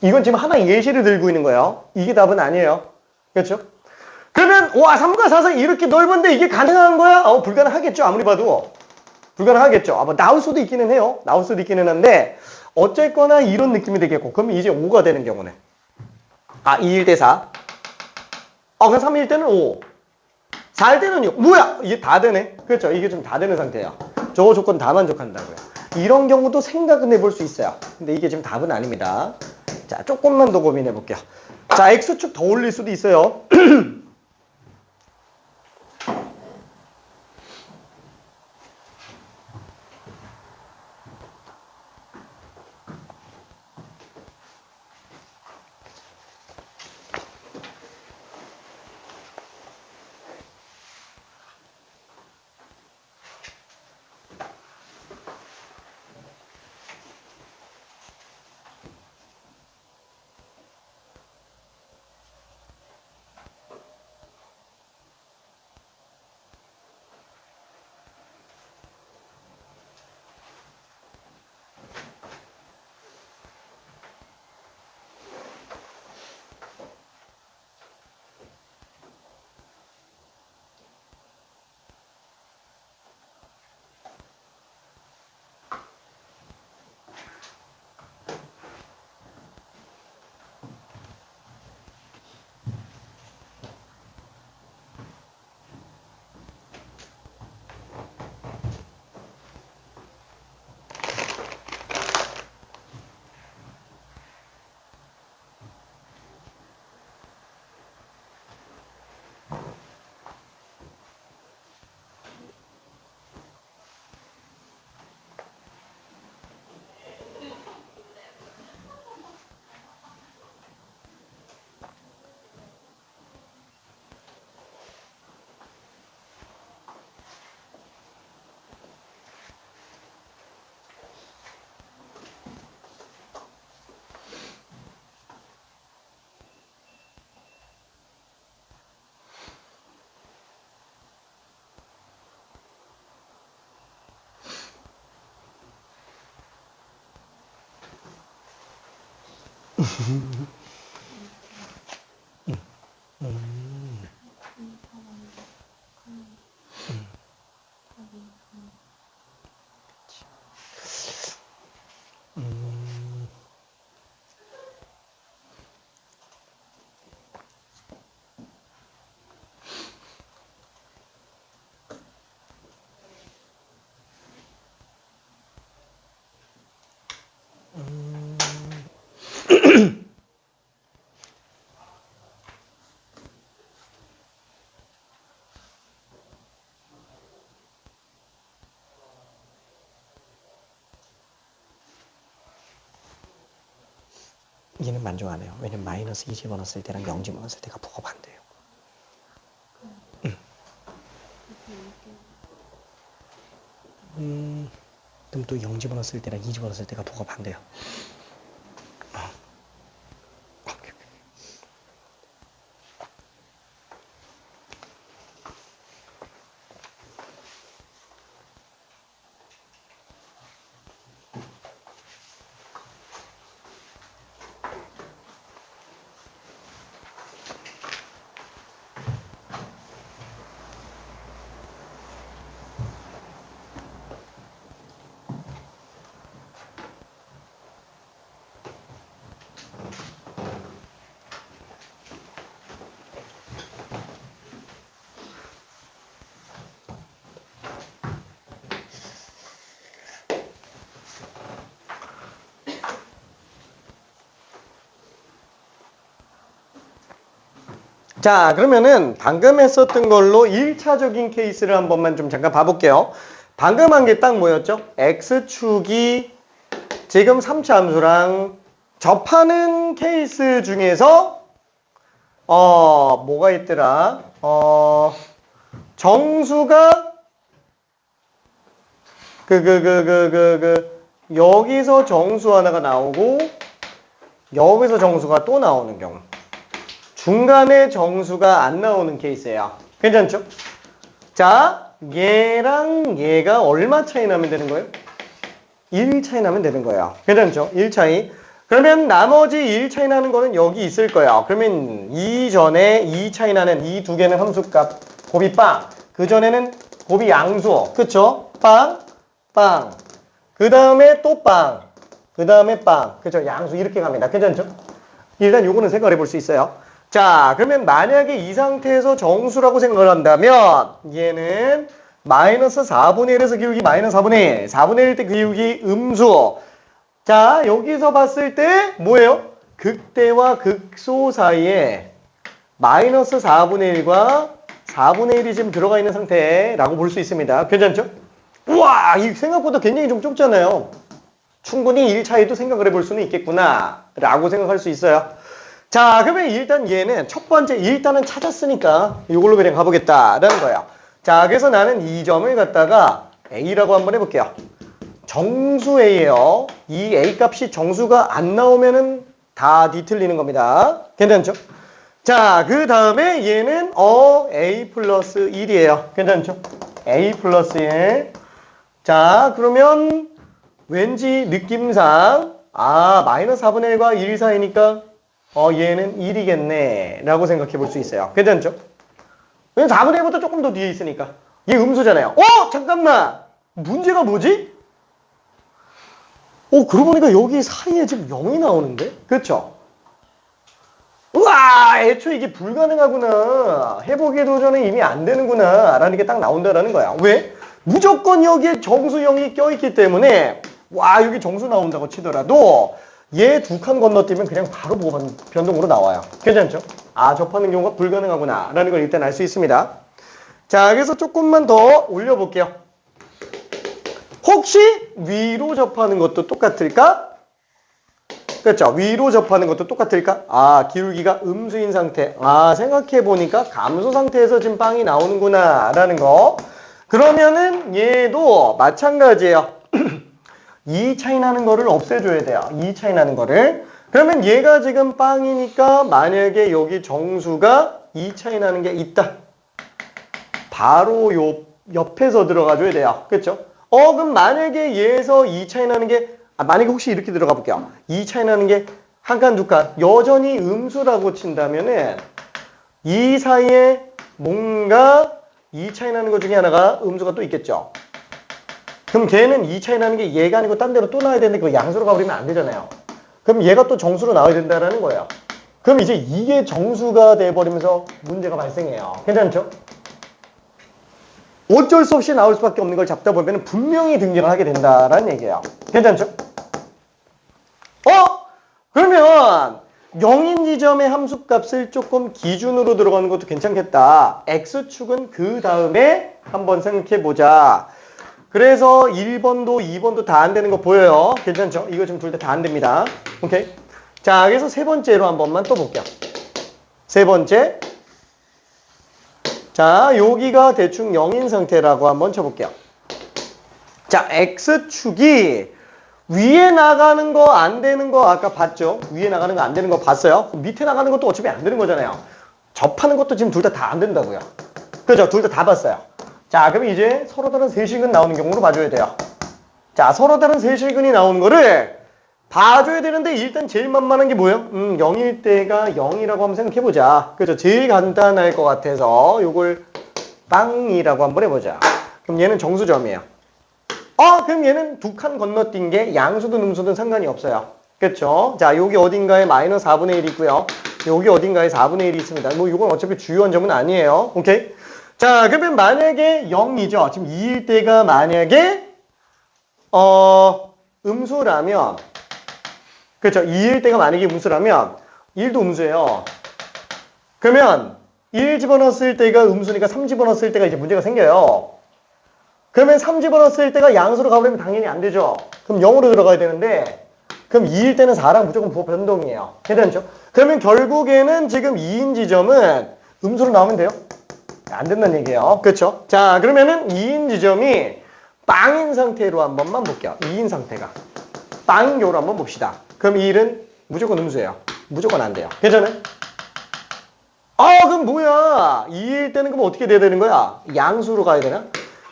이건 지금 하나 예시를 들고 있는 거예요. 이게 답은 아니에요. 그렇죠? 그러면 3과 4가 이렇게 넓은데 이게 가능한 거야? 불가능하겠죠. 아무리 봐도 불가능하겠죠. 나올 수도 있기는 해요. 나올 수도 있기는 한데 어쨌거나 이런 느낌이 되겠고 그러면 이제 5가 되는 경우는 2일 때 4 그럼 3일 때는 5 4일 때는 6 뭐야? 이게 다 되네. 그렇죠? 이게 좀 다 되는 상태야. 저 조건 다 만족한다고요. 이런 경우도 생각은 해볼 수 있어요. 근데 이게 지금 답은 아닙니다. 자, 조금만 더 고민해 볼게요. 자, X축 더 올릴 수도 있어요. 얘는 만족 안 해요. 왜냐면 마이너스 2 집어넣었을 때랑 0 집어넣었을 때가 부호가 반대예요. 그럼 또 0 집어넣었을 때랑 2 집어넣었을 때가 부호가 반대예요. 오케이. 자, 그러면은 방금 했었던 걸로 1차적인 케이스를 한 번만 좀 잠깐 봐볼게요. 방금 한 게 딱 뭐였죠? X축이 지금 3차 함수랑 접하는 케이스 중에서 뭐가 있더라? 정수가 여기서 정수 하나가 나오고 여기서 정수가 또 나오는 경우. 중간에 정수가 안 나오는 케이스예요. 괜찮죠? 자, 얘랑 얘가 얼마 차이 나면 되는 거예요? 1 차이 나면 되는 거예요. 괜찮죠? 1 차이. 그러면 나머지 1 차이 나는 거는 여기 있을 거예요. 그러면 이전에 2 차이 나는 이 두 개는 함수값 곱이 빵. 그 전에는 곱이 양수. 그쵸? 빵, 빵. 그 다음에 또 빵. 그 다음에 빵. 그쵸? 양수 이렇게 갑니다. 괜찮죠? 일단 요거는 생각해 볼 수 있어요. 자, 그러면 만약에 이 상태에서 정수라고 생각을 한다면 얘는 마이너스 4분의 1에서 기울기 마이너스 4분의 1. 4분의 1 때 기울기 음수. 자, 여기서 봤을 때 뭐예요? 극대와 극소 사이에 마이너스 4분의 1과 4분의 1이 지금 들어가 있는 상태라고 볼 수 있습니다. 괜찮죠? 우와, 이 생각보다 굉장히 좀 좁잖아요. 충분히 1 차이도 생각을 해볼 수는 있겠구나 라고 생각할 수 있어요. 자, 그러면 일단 얘는 첫 번째 일단은 찾았으니까 이걸로 그냥 가보겠다라는 거예요. 자, 그래서 나는 이 점을 갖다가 A라고 한번 해볼게요. 정수 A예요. 이 A 값이 정수가 안 나오면은 다 뒤틀리는 겁니다. 괜찮죠? 자, 그 다음에 얘는 A 플러스 1이에요. 괜찮죠? A 플러스 1. 자, 그러면 왠지 느낌상 마이너스 4분의 1과 1 사이니까 얘는 1이겠네 라고 생각해 볼 수 있어요. 괜찮죠? 왜냐면 4분의 1보다 조금 더 뒤에 있으니까. 얘 음수잖아요. 잠깐만! 문제가 뭐지? 그러고 보니까 여기 사이에 지금 0이 나오는데? 그쵸? 우와! 애초에 이게 불가능하구나. 해보기 도전은 이미 안 되는구나. 라는 게 딱 나온다라는 거야. 왜? 무조건 여기에 정수 0이 껴있기 때문에 여기 정수 나온다고 치더라도 얘 두 칸 건너뛰면 그냥 바로 보호반 변동으로 나와요. 괜찮죠? 접하는 경우가 불가능하구나 라는 걸 일단 알 수 있습니다. 자, 그래서 조금만 더 올려볼게요. 혹시 위로 접하는 것도 똑같을까? 그렇죠? 위로 접하는 것도 똑같을까? 기울기가 음수인 상태. 생각해보니까 감소 상태에서 지금 빵이 나오는구나 라는 거. 그러면은 얘도 마찬가지예요. 2 차이 나는 거를 없애줘야 돼요. 2 차이 나는 거를. 그러면 얘가 지금 빵이니까 만약에 여기 정수가 2 차이 나는 게 있다. 바로 요 옆에서 들어가줘야 돼요. 그렇죠? 그럼 만약에 얘에서 2 차이 나는 게 만약에 혹시 이렇게 들어가 볼게요. 2 차이 나는 게 한 칸, 두 칸. 여전히 음수라고 친다면은 이 사이에 뭔가 이 차이 나는 것 중에 하나가 음수가 또 있겠죠. 그럼 걔는 이 차이 나는 게 얘가 아니고 딴 데로 또 나와야 되는데 그거 양수로 가버리면 안 되잖아요. 그럼 얘가 또 정수로 나와야 된다라는 거예요. 그럼 이제 이게 정수가 돼버리면서 문제가 발생해요. 괜찮죠? 어쩔 수 없이 나올 수밖에 없는 걸 잡다 보면 분명히 등장을 하게 된다라는 얘기예요. 괜찮죠? 그러면 0인 지점의 함수값을 조금 기준으로 들어가는 것도 괜찮겠다. X축은 그 다음에 한번 생각해보자. 그래서 1번도 2번도 다 안 되는 거 보여요. 괜찮죠? 이거 지금 둘 다 안 됩니다. 오케이? 자, 그래서 세 번째로 한 번만 또 볼게요. 세 번째. 자, 여기가 대충 0인 상태라고 한번 쳐볼게요. 자, X축이 위에 나가는 거 안 되는 거 아까 봤죠? 위에 나가는 거 안 되는 거 봤어요? 밑에 나가는 것도 어차피 안 되는 거잖아요. 접하는 것도 지금 둘 다 안 된다고요. 그죠? 둘 다 봤어요. 자, 그럼 이제 서로 다른 세실근 나오는 경우로 봐줘야 돼요. 자, 서로 다른 세실근이 나오는 거를 봐줘야 되는데 일단 제일 만만한 게 뭐예요? 0일 때가 0이라고 한번 생각해보자. 그죠? 제일 간단할 것 같아서 요걸 빵이라고 한번 해보자. 그럼 얘는 정수점이에요. 그럼 얘는 두 칸 건너뛴 게 양수든 음수든 상관이 없어요. 그쵸? 자, 여기 어딘가에 마이너스 4분의 1이 있고요. 여기 어딘가에 4분의 1이 있습니다. 뭐 이건 어차피 주요한 점은 아니에요. 오케이? 자, 그러면 만약에 0이죠. 지금 2일 때가 만약에 음수라면 그렇죠. 2일 때가 만약에 음수라면 1도 음수예요. 그러면 1 집어넣었을 때가 음수니까 3 집어넣었을 때가 이제 문제가 생겨요. 그러면 3 집어넣었을 때가 양수로 가버리면 당연히 안 되죠. 그럼 0으로 들어가야 되는데 그럼 2일 때는 4랑 무조건 변동이에요. 괜찮죠? 그러면 결국에는 지금 2인 지점은 음수로 나오면 돼요? 안 된다는 얘기예요. 그렇죠? 자, 그러면은 2인 지점이 빵인 상태로 한 번만 볼게요. 2인 상태가. 빵인 경우로 한번 봅시다. 그럼 2일은 무조건 음수예요. 무조건 안 돼요. 괜찮아요? 그럼 뭐야? 2일 때는 그럼 어떻게 돼야 되는 거야? 양수로 가야 되나?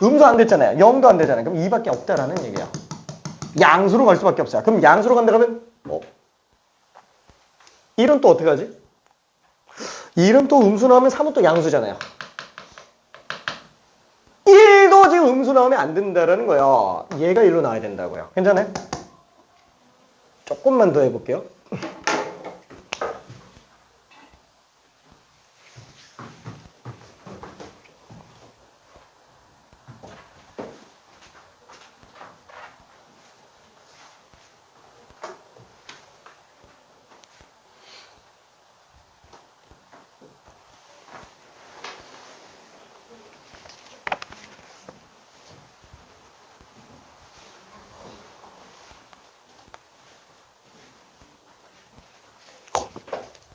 음수 안 됐잖아요. 0도 안 되잖아요. 그럼 2밖에 없다라는 얘기예요. 양수로 갈 수밖에 없어요. 그럼 양수로 간다 그러면 1은 또 어떻게 하지? 1은 또 음수 나오면 3은 또 양수잖아요. 1도 지금 음수 나오면 안 된다라는 거예요. 얘가 1로 나와야 된다고요. 괜찮아요? 조금만 더 해볼게요.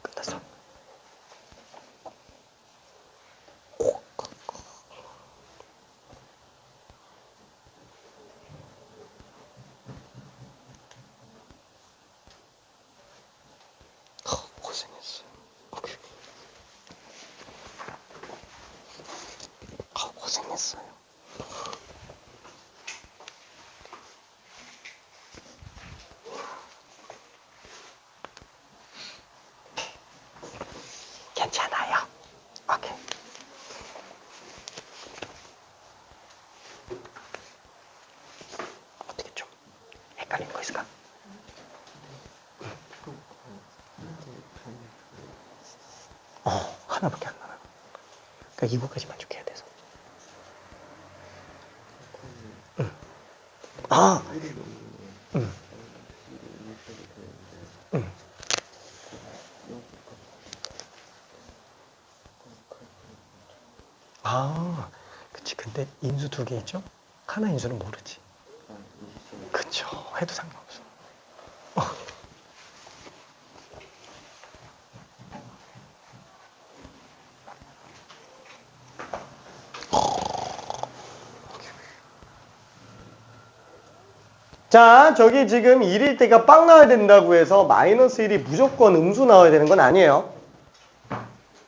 끝났어. 고생했어. 고생했어요. 괜찮아요. 오케이. 어떻게 좀 헷갈리는 거 있을까? 하나밖에 안 나와요. 그러니까 이거까지만 줄게야 돼서. 그치. 근데 인수 두 개 있죠? 하나 인수는 모르지. 그쵸. 해도 상관없어. 자, 저기 지금 1일 때가 빵 나와야 된다고 해서 마이너스 1이 무조건 음수 나와야 되는 건 아니에요.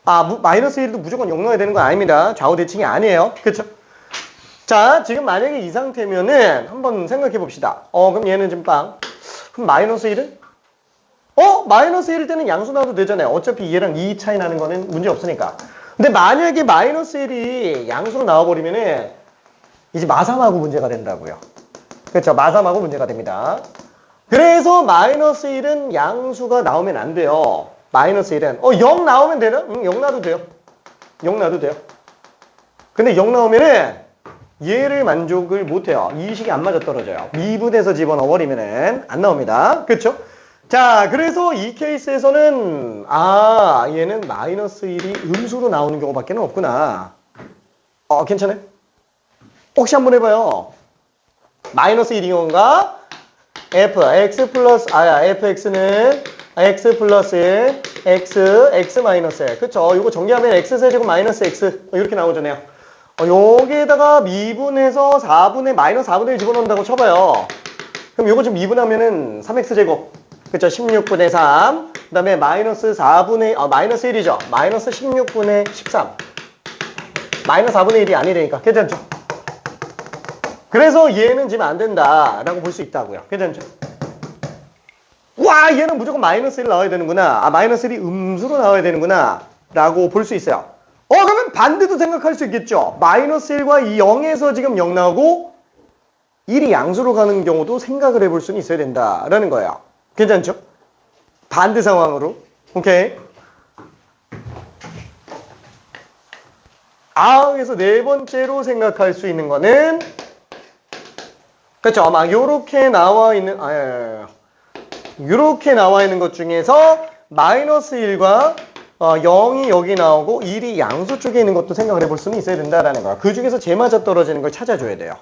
마이너스 1도 무조건 0 나와야 되는 건 아닙니다. 좌우 대칭이 아니에요. 그쵸? 자, 지금 만약에 이 상태면은 한번 생각해 봅시다. 그럼 얘는 지금 빵. 그럼 마이너스 1은? 마이너스 1일 때는 양수 나와도 되잖아요. 어차피 얘랑 2 차이 나는 거는 문제 없으니까. 근데 만약에 마이너스 1이 양수로 나와버리면은 이제 마삼하고 문제가 된다고요. 그렇죠. 마삼하고 문제가 됩니다. 그래서 마이너스 1은 양수가 나오면 안 돼요. 마이너스 1은 0 나오면 되나? 0 나도 돼요. 0 나도 돼요. 근데 0 나오면은 얘를 만족을 못해요. 이 식이 안 맞아 떨어져요. 미분해서 집어넣어버리면은 안 나옵니다. 그렇죠? 자, 그래서 이 케이스에서는 얘는 마이너스 1이 음수로 나오는 경우밖에 없구나. 괜찮아요? 혹시 한번 해봐요. 마이너스 1인 건가? fx는 x 플러스 1, x 마이너스 1. 그쵸? 이거 정리하면 x세제곱 마이너스 x 이렇게 나오잖아요. 여기에다가 미분해서 4분의 마이너스 4분의 1 집어넣는다고 쳐봐요. 그럼 이거 좀 미분하면은 3x제곱. 그쵸? 16분의 3. 그 다음에 마이너스 4분의, 마이너스 1이죠? 마이너스 16분의 13. 마이너스 4분의 1이 아니라니까. 괜찮죠? 그래서 얘는 지금 안 된다라고 볼 수 있다고요. 괜찮죠? 와, 얘는 무조건 마이너스 1 나와야 되는구나. 마이너스 1이 음수로 나와야 되는구나. 라고 볼 수 있어요. 그러면 반대도 생각할 수 있겠죠. 마이너스 1과 이 0에서 지금 0 나오고 1이 양수로 가는 경우도 생각을 해볼 수는 있어야 된다라는 거예요. 괜찮죠? 반대 상황으로. 오케이. 그래서 네 번째로 생각할 수 있는 거는 그렇죠. 막 요렇게 나와 있는 요렇게 나와 있는 것 중에서 마이너스 1과 0이 여기 나오고 1이 양수 쪽에 있는 것도 생각을 해볼 수는 있어야 된다라는 거야. 그 중에서 제일 맞아 떨어지는 걸 찾아줘야 돼요.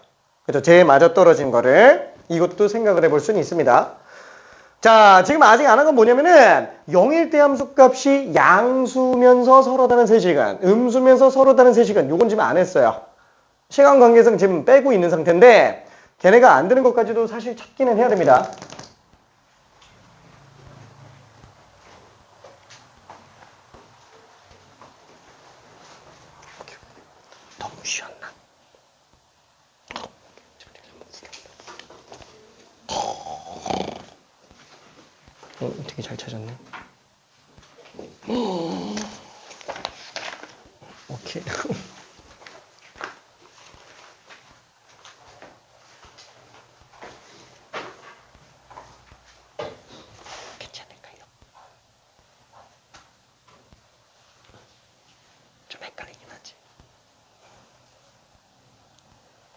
그렇죠. 제일 맞아 떨어진 거를 이것도 생각을 해볼 수는 있습니다. 자, 지금 아직 안 한 건 뭐냐면은 0일 때 함수값이 양수면서 서로 다른 3시간, 음수면서 서로 다른 3시간. 요건 지금 안 했어요. 시간 관계상 지금 빼고 있는 상태인데 걔네가 안 되는 것까지도 사실 찾기는 해야 됩니다. 너무 쉬웠나? 되게 잘 찾았네. 오케이. 괜찮을까요? 좀 헷갈리긴 하지.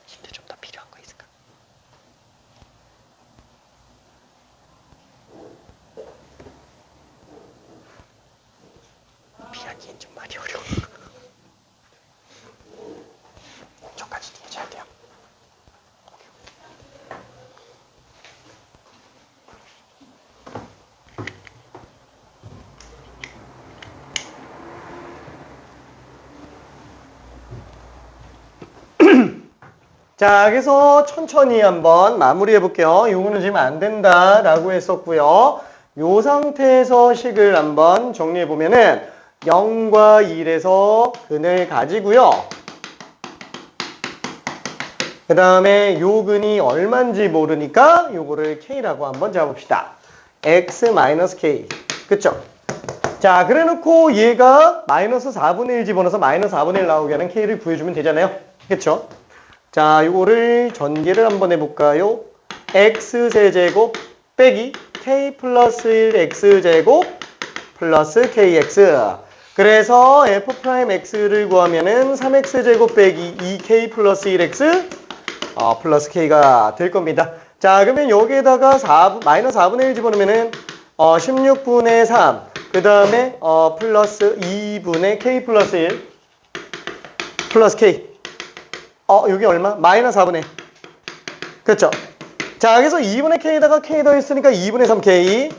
힌트 좀 더 필요한 거 있을까? 비하기엔 좀 많이 어려워. 저까지 뒤에 잘 돼요. 자, 그래서 천천히 한번 마무리해 볼게요. 요거는 지금 안 된다라고 했었고요. 요 상태에서 식을 한번 정리해 보면은 0과 1에서 근을 가지고요. 그 다음에 요 근이 얼마인지 모르니까 요거를 K라고 한번 잡읍시다. X-K. 그쵸? 자, 그래 놓고 얘가 마이너스 4분의 1 집어넣어서 마이너스 4분의 1 나오게 하는 K를 구해주면 되잖아요. 그쵸? 자, 요거를 전개를 한번 해볼까요? X세제곱 빼기 K 플러스 1 X제곱 플러스 KX. 그래서 F'X를 구하면은 3X제곱 빼기 2K 플러스 1X 플러스 K가 될 겁니다. 자, 그러면 여기에다가 마이너스 4분의 1 집어넣으면은 16분의 3. 그 다음에 플러스 2분의 K 플러스 1 플러스 K. 여기 얼마? 마이너스 4분의 1. 그렇죠? 자, 그래서 2분의 K에다가 K 더했으니까 2분의 3K.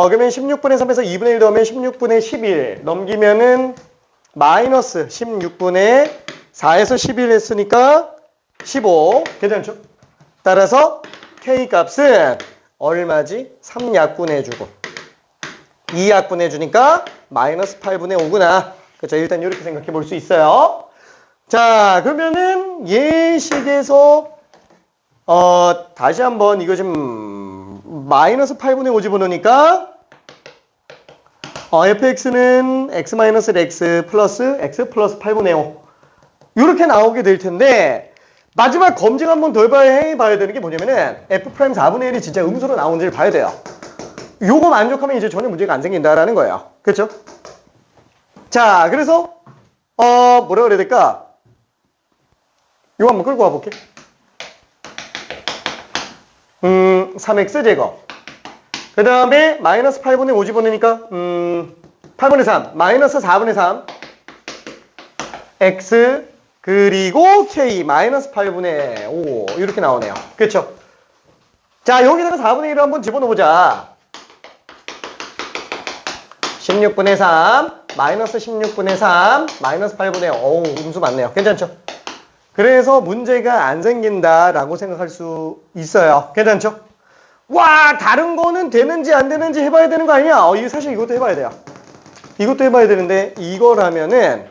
그러면 16분의 3에서 2분의 1 더하면 16분의 11 넘기면은 마이너스 16분의 4에서 11 했으니까 15. 괜찮죠? 따라서 K 값은 얼마지? 3약분해주고 2약분해주니까 마이너스 8분의 5구나. 그렇죠? 일단 이렇게 생각해 볼 수 있어요. 자, 그러면은 예식에서 다시 한번 이거 좀 마이너스 8분의 5 집어넣으니까 fx는 x-x 플러스 x 플러스 8분의 5 이렇게 나오게 될 텐데 마지막 검증 한 번 더 해봐야 되는 게 뭐냐면은 f 프라임 4분의 1이 진짜 음수로 나오는지를 봐야 돼요. 요거 만족하면 이제 전혀 문제가 안 생긴다라는 거예요. 그렇죠? 자, 그래서 뭐라 그래야 될까? 요거 한번 끌고 와볼게. 3x 제곱. 그 다음에 마이너스 8분의 5 집어넣으니까 8분의 3 마이너스 4분의 3 x 그리고 k 마이너스 8분의 5 이렇게 나오네요. 그렇죠? 자, 여기다가 4분의 1을 한번 집어넣어보자. 16분의 3 마이너스 16분의 3 마이너스 8분의 5 음수 맞네요. 괜찮죠? 그래서 문제가 안 생긴다라고 생각할 수 있어요. 괜찮죠? 와, 다른 거는 되는지 안 되는지 해봐야 되는 거 아니야? 이거 사실 이것도 해봐야 돼요. 이것도 해봐야 되는데 이거라면은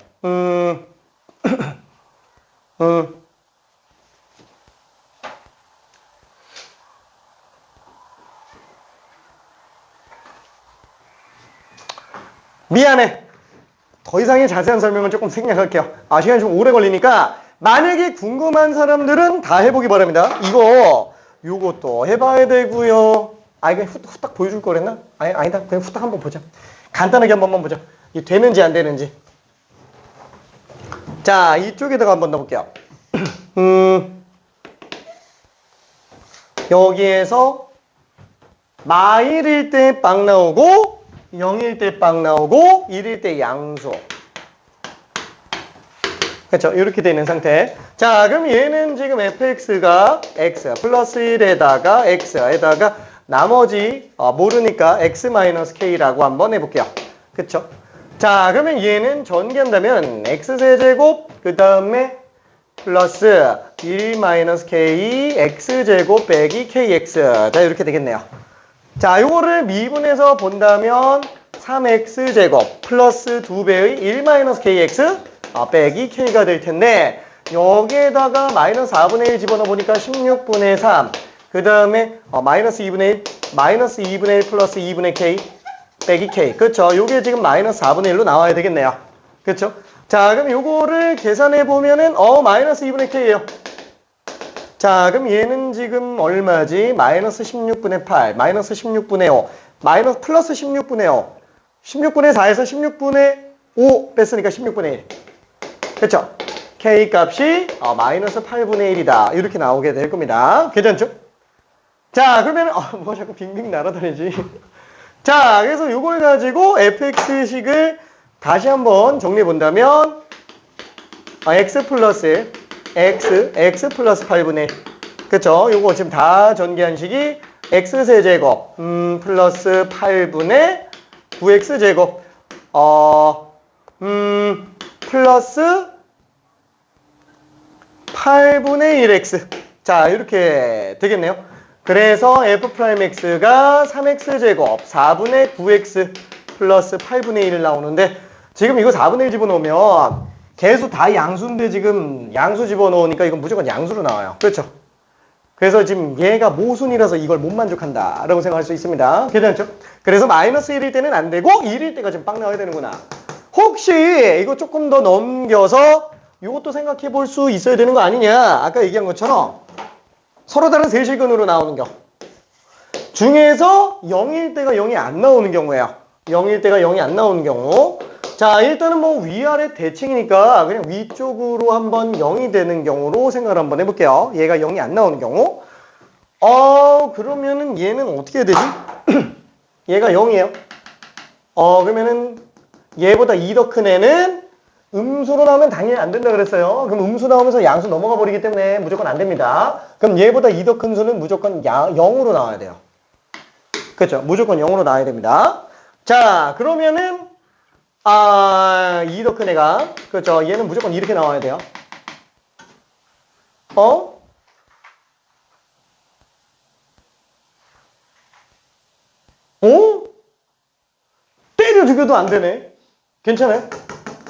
미안해. 더 이상의 자세한 설명은 조금 생략할게요. 시간이 좀 오래 걸리니까 만약에 궁금한 사람들은 다 해보기 바랍니다. 요것도 해봐야 되고요. 이거 후딱 보여줄 거랬나? 아니다. 그냥 후딱 한번 보자. 간단하게 한 번만 보자. 이게 되는지 안 되는지. 자, 이쪽에다가 한번 넣어볼게요. 여기에서 마1일 때 빵 나오고 0일 때 빵 나오고 1일 때 양수. 그렇죠? 이렇게 되어 있는 상태. 자, 그럼 얘는 지금 fx가 x 플러스 1에다가 x에다가 나머지 모르니까 x-k라고 한번 해볼게요. 그렇죠? 자, 그러면 얘는 전개한다면 x세제곱 그 다음에 플러스 1-k x제곱 빼기 kx. 자, 이렇게 되겠네요. 자, 요거를 미분해서 본다면 3x제곱 플러스 2배의 1-kx 빼기 k가 될 텐데 여기에다가 마이너스 4분의 1 집어넣어 보니까 16분의 3 그 다음에 마이너스 2분의 1 마이너스 2분의 1 플러스 2분의 k 빼기 k. 그렇죠? 요게 지금 마이너스 4분의 1로 나와야 되겠네요. 그렇죠? 자, 그럼 요거를 계산해 보면은 마이너스 2분의 k예요. 자, 그럼 얘는 지금 얼마지? 마이너스 16분의 8 마이너스 16분의 5 마이너스 플러스 16분의 5 16분의 4에서 16분의 5 뺐으니까 16분의 1. 그렇죠? k 값이 마이너스 8분의 1이다. 이렇게 나오게 될 겁니다. 괜찮죠? 자, 그러면 뭐 자꾸 빙빙 날아다니지. 자, 그래서 이걸 가지고 fx식을 다시 한번 정리해 본다면 x 플러스 x 플러스 8분의 1. 그쵸? 요거 지금 다 전개한 식이 x세제곱 플러스 8분의 9x제곱 플러스 8분의 1x. 자, 이렇게 되겠네요. 그래서 f'x가 3x제곱 4분의 9x 플러스 8분의 1 나오는데 지금 이거 4분의 1 집어넣으면 개수 다 양수인데 지금 양수 집어넣으니까 이건 무조건 양수로 나와요. 그렇죠? 그래서 지금 얘가 모순이라서 이걸 못 만족한다 라고 생각할 수 있습니다. 괜찮죠? 그래서 마이너스 1일 때는 안 되고 1일 때가 지금 빵 나와야 되는구나. 혹시 이거 조금 더 넘겨서 이것도 생각해 볼 수 있어야 되는 거 아니냐. 아까 얘기한 것처럼 서로 다른 세실근으로 나오는 경우 중에서 0일 때가 0이 안 나오는 경우예요. 0일 때가 0이 안 나오는 경우. 자, 일단은 뭐 위아래 대칭이니까 그냥 위쪽으로 한번 0이 되는 경우로 생각을 한번 해볼게요. 얘가 0이 안 나오는 경우. 그러면은 얘는 어떻게 해야 되지? 얘가 0이에요. 그러면은 얘보다 2 더 큰 애는 음수로 나오면 당연히 안 된다 그랬어요. 그럼 음수 나오면서 양수 넘어가 버리기 때문에 무조건 안 됩니다. 그럼 얘보다 2 더 큰 수는 무조건 0으로 나와야 돼요. 그렇죠? 무조건 0으로 나와야 됩니다. 자, 그러면은 2 더 큰 애가 그렇죠? 얘는 무조건 이렇게 나와야 돼요. 때려 죽여도 안 되네. 괜찮아요?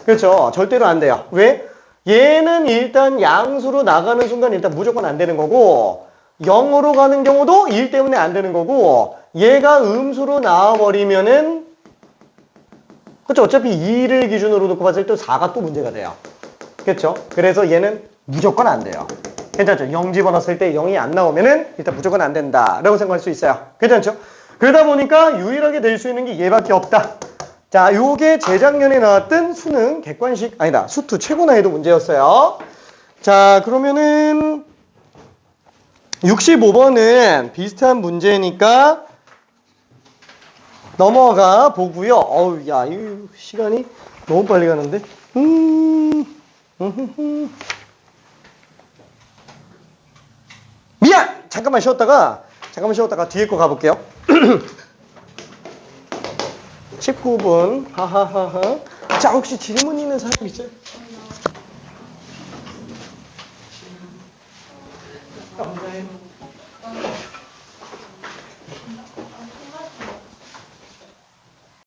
그렇죠? 절대로 안 돼요. 왜? 얘는 일단 양수로 나가는 순간 일단 무조건 안 되는 거고 0으로 가는 경우도 1 때문에 안 되는 거고 얘가 음수로 나와버리면은 그렇죠. 어차피 2를 기준으로 놓고 봤을 때 4가 또 문제가 돼요. 그렇죠? 그래서 얘는 무조건 안 돼요. 괜찮죠? 0 집어넣었을 때 0이 안 나오면은 일단 무조건 안 된다 라고 생각할 수 있어요. 괜찮죠? 그러다 보니까 유일하게 될 수 있는 게 얘밖에 없다. 자, 요게 재작년에 나왔던 수능 객관식 아니다. 수투 최고 난이도 문제였어요. 자, 그러면은 65번은 비슷한 문제니까 넘어가 보고요. 어우, 야, 이 시간이 너무 빨리 가는데. 미안! 잠깐만 쉬었다가 뒤에 거 가볼게요. 19분. 하하하하. 자, 혹시 질문 있는 사람 있어요?